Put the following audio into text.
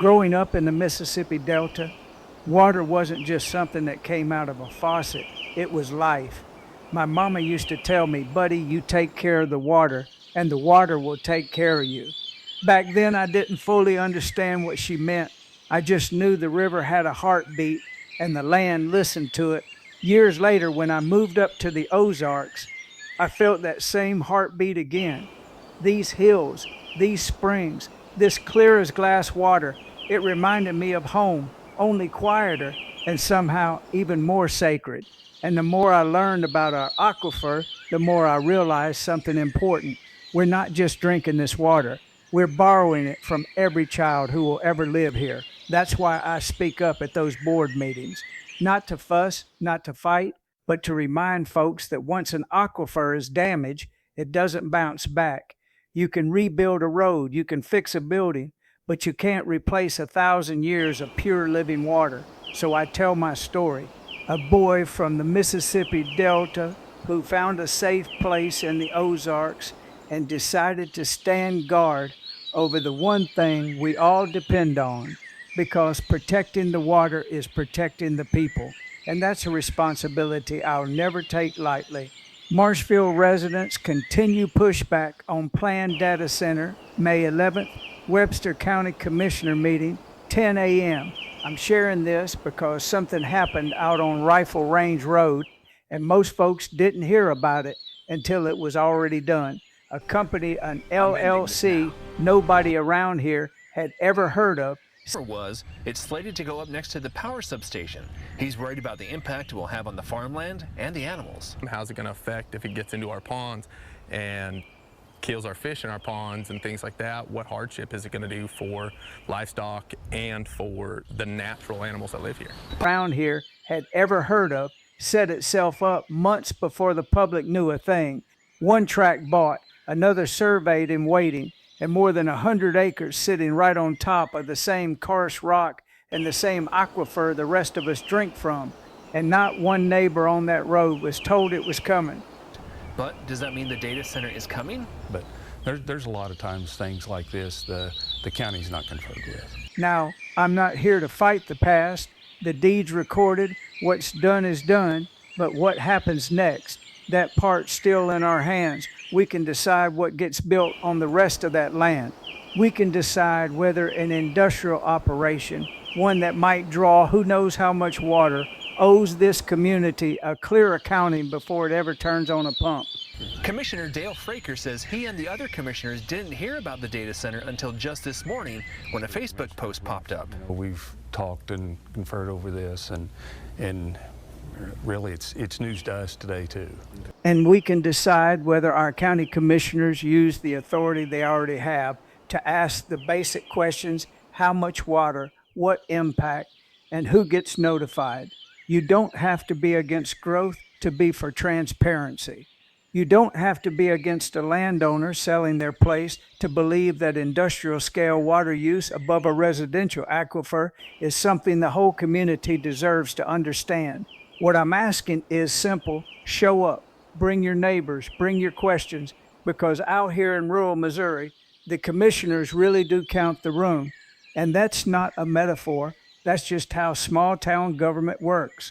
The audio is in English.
Growing up in the Mississippi Delta, water wasn't just something that came out of a faucet, it was life. My mama used to tell me, buddy, you take care of the water, and the water will take care of you. Back then, I didn't fully understand what she meant. I just knew the river had a heartbeat and the land listened to it. Years later, when I moved up to the Ozarks, I felt that same heartbeat again. These hills, these springs, this clear as glass water, it reminded me of home, only quieter and somehow even more sacred. And the more I learned about our aquifer, the more I realized something important. We're not just drinking this water, we're borrowing it from every child who will ever live here. That's why I speak up at those board meetings. Not to fuss, not to fight, but to remind folks that once an aquifer is damaged, it doesn't bounce back. You can rebuild a road, you can fix a building, but you can't replace 1,000 years of pure living water. So I tell my story. A boy from the Mississippi Delta who found a safe place in the Ozarks and decided to stand guard over the one thing we all depend on, because protecting the water is protecting the people. And that's a responsibility I'll never take lightly. Marshfield residents continue pushback on planned data center, May 11th, Webster County Commissioner meeting, 10 a.m. I'm sharing this because something happened out on Rifle Range Road, and most folks didn't hear about it until it was already done. A company, an LLC, nobody around here had ever heard of. It's slated to go up next to the power substation. He's worried about the impact it will have on the farmland and the animals. How's it going to affect if it gets into our ponds and kills our fish in our ponds and things like that? What hardship is it going to do for livestock and for the natural animals that live here? Around here had ever heard of, set itself up months before the public knew a thing. One tract bought, another surveyed and waiting, and more than 100 acres sitting right on top of the same karst rock and the same aquifer the rest of us drink from. And not one neighbor on that road was told it was coming. But does that mean the data center is coming? But there's a lot of times things like this the county's not confronted with. Now, I'm not here to fight the past. The deed's recorded, what's done is done, but what happens next? That part's still in our hands. We can decide what gets built on the rest of that land. We can decide whether an industrial operation, one that might draw who knows how much water, owes this community a clear accounting before it ever turns on a pump. Commissioner Dale Fraker says he and the other commissioners didn't hear about the data center until just this morning when a Facebook post popped up. We've talked and conferred over this, and really it's news to us today too. And we can decide whether our county commissioners use the authority they already have to ask the basic questions: how much water, what impact, and who gets notified. You don't have to be against growth to be for transparency. You don't have to be against a landowner selling their place to believe that industrial scale water use above a residential aquifer is something the whole community deserves to understand. What I'm asking is simple: show up, bring your neighbors, bring your questions, because out here in rural Missouri, the commissioners really do count the room. And that's not a metaphor, that's just how small town government works.